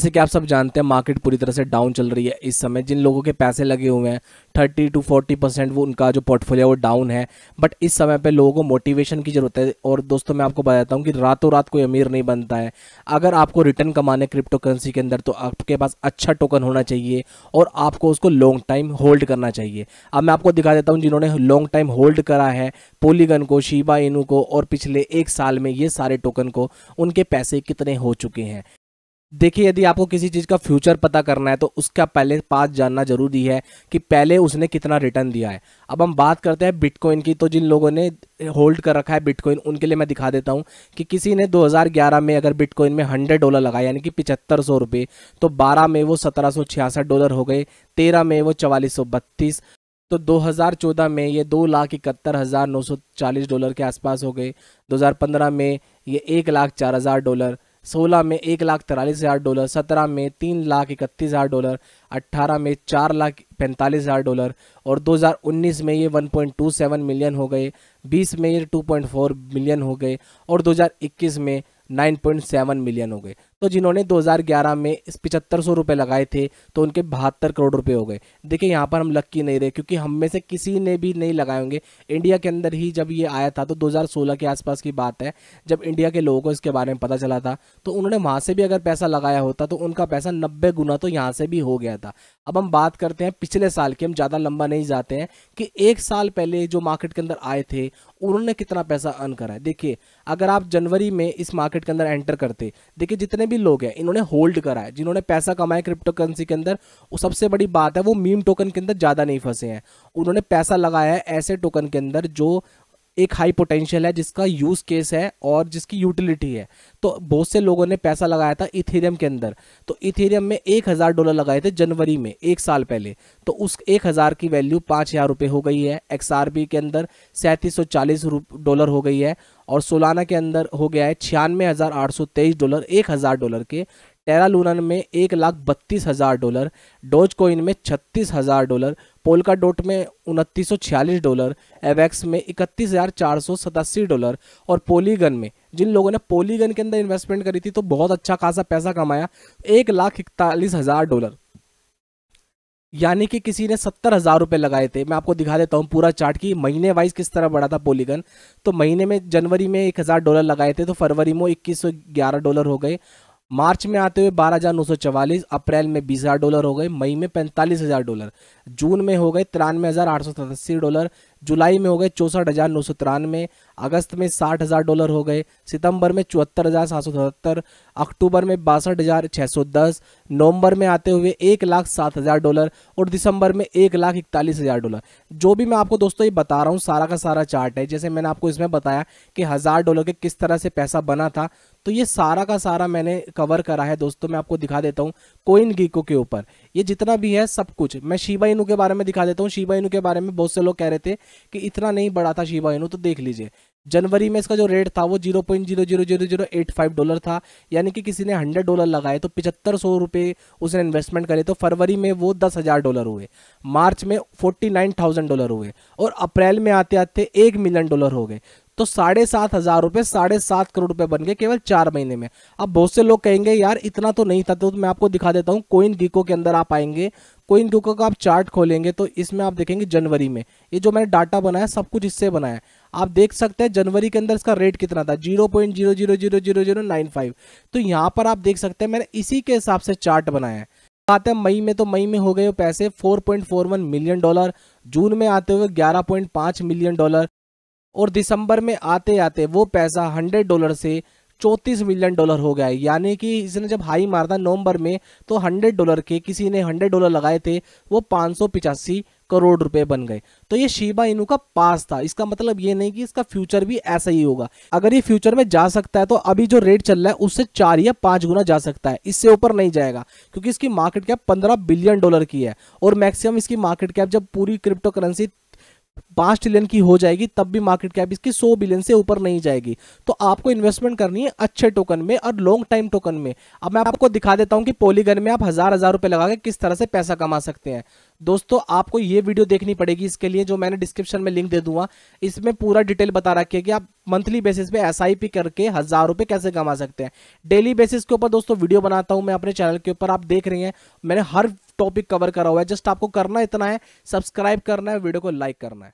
जैसे कि आप सब जानते हैं मार्केट पूरी तरह से डाउन चल रही है इस समय। जिन लोगों के पैसे लगे हुए हैं 30 to 40% वो उनका जो पोर्टफोलियो वो डाउन है। बट इस समय पे लोगों को मोटिवेशन की ज़रूरत है। और दोस्तों मैं आपको बताता हूँ कि रातों रात कोई अमीर नहीं बनता है। अगर आपको रिटर्न कमाने क्रिप्टो करेंसी के अंदर तो आपके पास अच्छा टोकन होना चाहिए और आपको उसको लॉन्ग टाइम होल्ड करना चाहिए। अब मैं आपको दिखा देता हूँ जिन्होंने लॉन्ग टाइम होल्ड करा है पोलीगन को, शिबा इनू को, और पिछले एक साल में ये सारे टोकन को उनके पैसे कितने हो चुके हैं। देखिए, यदि आपको किसी चीज़ का फ्यूचर पता करना है तो उसका पहले पास जानना जरूरी है कि पहले उसने कितना रिटर्न दिया है। अब हम बात करते हैं बिटकॉइन की। तो जिन लोगों ने होल्ड कर रखा है बिटकॉइन उनके लिए मैं दिखा देता हूं कि किसी ने 2011 में अगर बिटकॉइन में $100 लगाया यानी कि 7500 रुपये, तो 12 में वो $1766 हो गए, 13 में वो 4432, तो 2014 में ये $2,71,940 के आसपास हो गए, 2015 में ये $1,04,000, 16 में $1,43,000, 17 में $3,31,000, 18 में $4,45,000 और 2019 में ये 1.27 मिलियन हो गए, 20 में ये 2.4 मिलियन हो गए और 2021 में 9.7 मिलियन हो गए। तो जिन्होंने 2011 में इस 7500 रुपये लगाए थे तो उनके 72 करोड़ रुपए हो गए। देखिए यहाँ पर हम लक्की नहीं रहे क्योंकि हम में से किसी ने भी नहीं लगाए होंगे। इंडिया के अंदर ही जब ये आया था तो 2016 के आसपास की बात है, जब इंडिया के लोगों को इसके बारे में पता चला था तो उन्होंने वहाँ से भी अगर पैसा लगाया होता तो उनका पैसा 90 गुना तो यहाँ से भी हो गया था। अब हम बात करते हैं पिछले साल की, हम ज़्यादा लंबा नहीं जाते हैं कि एक साल पहले जो मार्केट के अंदर आए थे उन्होंने कितना पैसा अर्न करा है। देखिए अगर आप जनवरी में इस मार्केट के अंदर एंटर करते, देखिए जितने भी लोग हैं इन्होंने होल्ड करा है, जिन्होंने पैसा कमाया क्रिप्टो करेंसी के अंदर, वो सबसे बड़ी बात है वो मीम टोकन के अंदर ज़्यादा नहीं फंसे हैं। उन्होंने पैसा लगाया है ऐसे टोकन के अंदर जो एक हाई पोटेंशियल है, जिसका यूज केस है और जिसकी यूटिलिटी है। तो बहुत से लोगों ने पैसा लगाया था इथेरियम के अंदर। तो इथेरियम में $1,000 लगाए थे जनवरी में, एक साल पहले, तो उस 1,000 की वैल्यू 5,000 रुपये हो गई है। XRP के अंदर $3740 हो गई है और सोलाना के अंदर हो गया है $96,823 $1,000 के। टेरा लूना में $1,32,000, डोज कॉइन में $36,000, पोल्का डॉट में $2,946, एवेक्स में $31,487 और पोलीगन में, जिन लोगों ने पोलीगन के अंदर इन्वेस्टमेंट करी थी तो बहुत अच्छा खासा पैसा कमाया, $1,41,000, यानी कि किसी ने 70,000 रुपये लगाए थे। मैं आपको दिखा देता हूँ पूरा चार्ट की महीने वाइज किस तरह बढ़ा था पोलीगन। तो महीने में जनवरी में $1,000 लगाए थे तो फरवरी में $2,111 हो गए, मार्च में आते हुए $12,944, अप्रैल में $20,000 हो गए, मई में $45,000, जून में हो गए $93,887, जुलाई में हो गए $64,993, अगस्त में $60,000 हो गए, सितंबर में $74,777, अक्टूबर में $62,610, नवंबर में आते हुए $1,07,000 और दिसंबर में $1,41,000। जो भी मैं आपको दोस्तों ये बता रहा हूँ सारा का सारा चार्ट है। जैसे मैंने आपको इसमें बताया कि $1,000 के किस तरह से पैसा बना था, तो ये सारा का सारा मैंने कवर करा है दोस्तों। मैं आपको दिखा देता हूँ कोइन गीको के ऊपर ये जितना भी है सब कुछ। मैं शिबा इनू के बारे में दिखा देता हूँ। शिबा इनू के बारे में बहुत से लोग कह रहे थे कि इतना नहीं बढ़ा था शिबा इनू, तो देख लीजिए जनवरी में इसका जो रेट था वो $0.00085 था, यानी कि किसी ने $100 लगाए तो 7500 रुपये उसने इन्वेस्टमेंट करे, तो फरवरी में वो $10,000 हुए, मार्च में $49,000 हुए और अप्रैल में आते आते $1 मिलियन हो गए। तो 7,500 रुपये, 7.5 करोड़ रुपए बन गए केवल 4 महीने में। अब बहुत से लोग कहेंगे यार इतना तो नहीं था, तो मैं आपको दिखा देता हूँ कोइन गीको के अंदर आप आएंगे, कोइन गीको का आप चार्ट खोलेंगे तो इसमें आप देखेंगे जनवरी में ये जो मैंने डाटा बनाया सब कुछ इससे बनाया। आप देख सकते हैं जनवरी के अंदर इसका रेट कितना था, 0.000095। तो यहाँ पर आप देख सकते हैं मैंने इसी के हिसाब से चार्ट बनाया है। आते हैं मई में, तो मई में हो गए पैसे $4.41 मिलियन, जून में आते हुए $11.5 मिलियन और दिसंबर में आते आते वो पैसा $100 से $34 मिलियन हो गया है। यानी कि इसने जब हाई मारा था नवंबर में तो $100 के किसी ने $100 लगाए थे वो 585 करोड़ रुपए बन गए। तो ये शिबा इनू का पास था, इसका मतलब ये नहीं कि इसका फ्यूचर भी ऐसा ही होगा। अगर ये फ्यूचर में जा सकता है तो अभी जो रेट चल रहा है उससे 4 या 5 गुना जा सकता है, इससे ऊपर नहीं जाएगा क्योंकि इसकी मार्केट कैप $15 बिलियन की है और मैक्सिमम इसकी मार्केट कैप जब पूरी क्रिप्टो करेंसी 5 ट्रिलियन की हो जाएगी तब भी मार्केट कैप इसकी 100 बिलियन से ऊपर नहीं जाएगी। तो आपको इन्वेस्टमेंट करनी है अच्छे टोकन में और लॉन्ग टाइम टोकन में। अब मैं आपको दिखा देता हूं कि पोलीगन में आप हजार रुपए लगा के किस तरह से पैसा कमा सकते हैं। दोस्तों आपको ये वीडियो देखनी पड़ेगी, इसके लिए जो मैंने डिस्क्रिप्शन में लिंक दे दूंगा, इसमें पूरा डिटेल बता रखी है कि आप मंथली बेसिस पे SIP करके 1000 रुपये कैसे कमा सकते हैं। डेली बेसिस के ऊपर दोस्तों वीडियो बनाता हूं मैं अपने चैनल के ऊपर, आप देख रहे हैं मैंने हर टॉपिक कवर करा हुआ है। जस्ट आपको करना इतना है, सब्सक्राइब करना है, वीडियो को लाइक करना है।